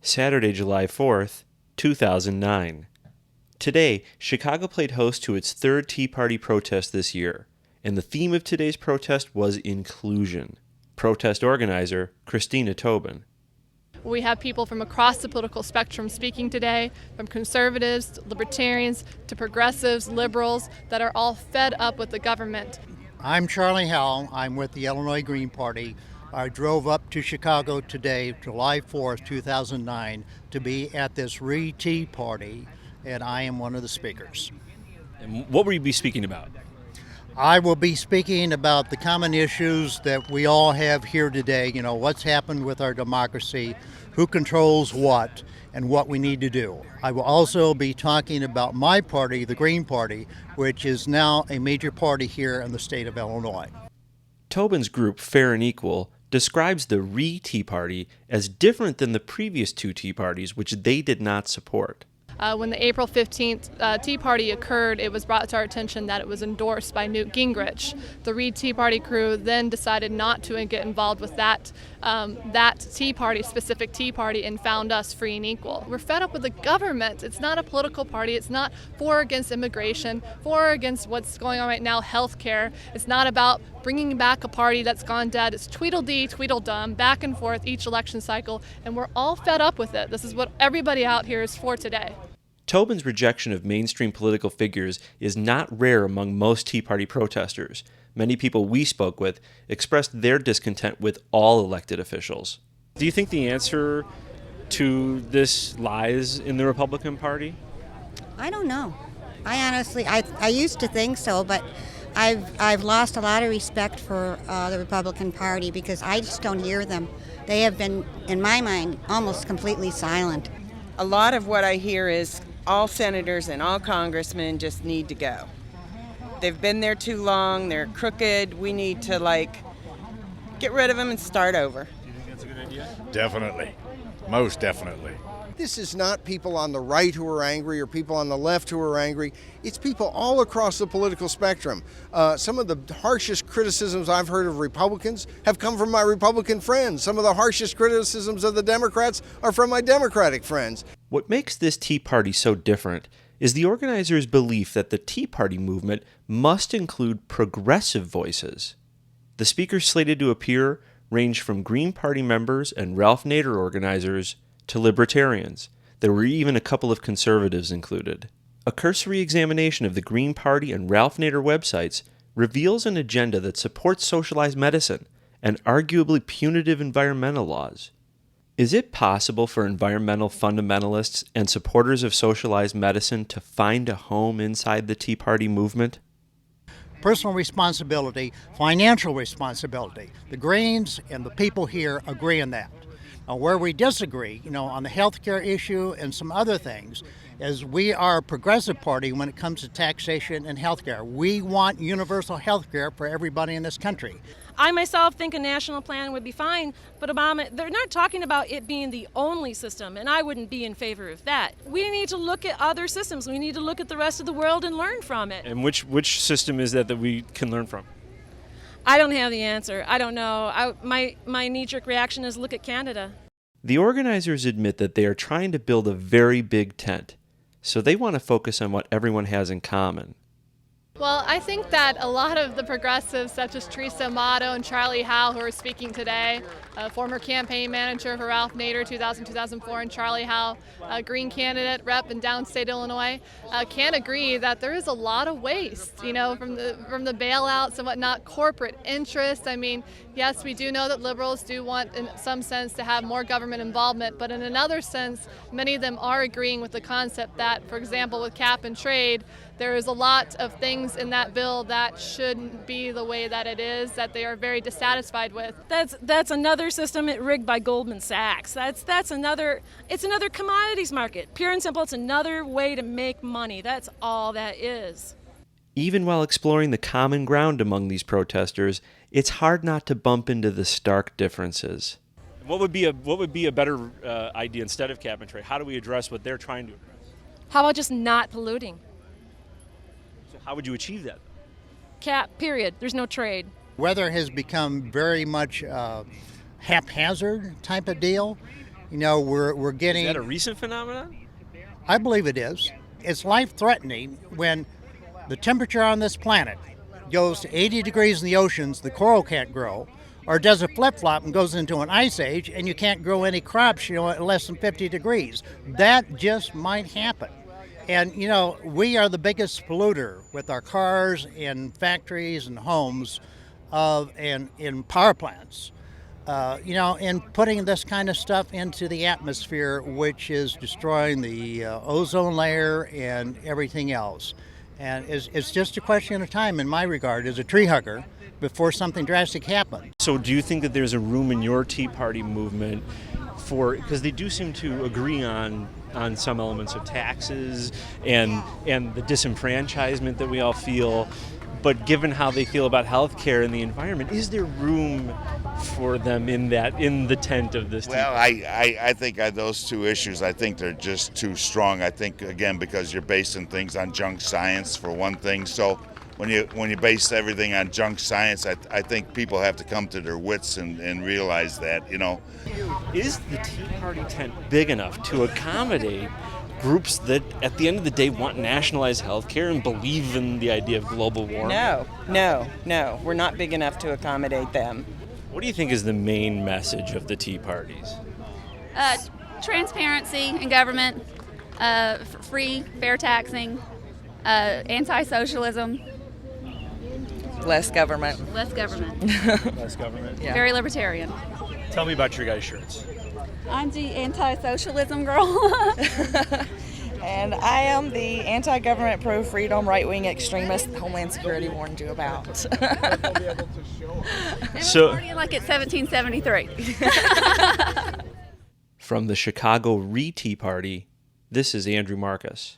Saturday, July 4th, 2009. Today, Chicago played host to its third Tea Party protest this year, and the theme of today's protest was inclusion. Protest organizer Christina Tobin. We have people from across the political spectrum speaking today, from conservatives, to libertarians, to progressives, liberals, that are all fed up with the government. I'm Charlie Howell. I'm with the Illinois Green Party. I drove up to Chicago today, July 4th, 2009, to be at this Tea Party, and I am one of the speakers. And what will you be speaking about? I will be speaking about the common issues that we all have here today. You know, what's happened with our democracy, who controls what, and what we need to do. I will also be talking about my party, the Green Party, which is now a major party here in the state of Illinois. Tobin's group, Fair and Equal, describes the Tea Party as different than the previous two Tea Parties, which they did not support. When the April 15th Tea Party occurred, it was brought to our attention that it was endorsed by Newt Gingrich. The Tea Party crew then decided not to get involved with that Tea Party, specific Tea Party, and found us Free and Equal. We're fed up with the government. It's not a political party. It's not for or against immigration, for or against what's going on right now, health care. It's not about bringing back a party that's gone dead. It's Tweedledee, Tweedledum, back and forth each election cycle, and we're all fed up with it. This is what everybody out here is for today. Tobin's rejection of mainstream political figures is not rare among most Tea Party protesters. Many people we spoke with expressed their discontent with all elected officials. Do you think the answer to this lies in the Republican Party? I don't know. I honestly, I used to think so, but I've lost a lot of respect for the Republican Party because I just don't hear them. They have been, in my mind, almost completely silent. A lot of what I hear is all senators and all congressmen just need to go. They've been there too long, they're crooked, we need to get rid of them and start over. Do you think that's a good idea? Definitely, most definitely. This is not people on the right who are angry or people on the left who are angry. It's people all across the political spectrum. Some of the harshest criticisms I've heard of Republicans have come from my Republican friends. Some of the harshest criticisms of the Democrats are from my Democratic friends. What makes this Tea Party so different is the organizers' belief that the Tea Party movement must include progressive voices. The speakers slated to appear ranged from Green Party members and Ralph Nader organizers to libertarians. There were even a couple of conservatives included. A cursory examination of the Green Party and Ralph Nader websites reveals an agenda that supports socialized medicine and arguably punitive environmental laws. Is it possible for environmental fundamentalists and supporters of socialized medicine to find a home inside the Tea Party movement? Personal responsibility, financial responsibility. The Greens and the people here agree on that. Where we disagree, on the health care issue and some other things, is we are a progressive party when it comes to taxation and health care. We want universal health care for everybody in this country. I myself think a national plan would be fine, but Obama, they're not talking about it being the only system, and I wouldn't be in favor of that. We need to look at other systems. We need to look at the rest of the world and learn from it. And which system is that we can learn from? I don't have the answer. I don't know. My knee-jerk reaction is look at Canada. The organizers admit that they are trying to build a very big tent, so they want to focus on what everyone has in common. Well, I think that a lot of the progressives, such as Teresa Amato and Charlie Howell, who are speaking today, former campaign manager for Ralph Nader, 2000-2004, and Charlie Howell, Green candidate, rep in downstate Illinois, can agree that there is a lot of waste, from the bailouts and whatnot, corporate interest. I mean, yes, we do know that liberals do want, in some sense, to have more government involvement, but in another sense, many of them are agreeing with the concept that, for example, with cap and trade, there is a lot of things in that bill that shouldn't be the way that it is, that they are very dissatisfied with. That's another system rigged by Goldman Sachs. It's another commodities market. Pure and simple, it's another way to make money. That's all that is. Even while exploring the common ground among these protesters, it's hard not to bump into the stark differences. What would be a better idea instead of cap and trade? How do we address what they're trying to address? How about just not polluting? So how would you achieve that? Cap, period. There's no trade. Weather has become very much haphazard type of deal. You know, we're getting. Is that a recent phenomenon? I believe it is. It's life-threatening when the temperature on this planet goes to 80 degrees in the oceans, the coral can't grow, or does a flip-flop and goes into an ice age and you can't grow any crops, at less than 50 degrees. That just might happen. And, we are the biggest polluter with our cars and factories and homes and in power plants. And putting this kind of stuff into the atmosphere, which is destroying the ozone layer and everything else. And it's just a question of time, in my regard, as a tree hugger, before something drastic happens. So do you think that there's a room in your Tea Party movement because they do seem to agree on some elements of taxes and the disenfranchisement that we all feel, but given how they feel about healthcare and the environment, is there room for them in the tent of this? Well, I think those two issues, I think they're just too strong. I think, again, because you're basing things on junk science for one thing. So when you base everything on junk science, I think people have to come to their wits and realize that, Is the Tea Party tent big enough to accommodate groups that at the end of the day want nationalized health care and believe in the idea of global warming? No. We're not big enough to accommodate them. What do you think is the main message of the Tea Parties? Transparency in government, free, fair taxing, anti-socialism. Less government. Less government. Less government? Yeah. Very libertarian. Tell me about your guys' shirts. I'm the anti-socialism girl. And I am the anti-government, pro-freedom, right-wing extremist Homeland Security warned you about. So, like it's 1773. from the Chicago Tea Party, this is Andrew Marcus.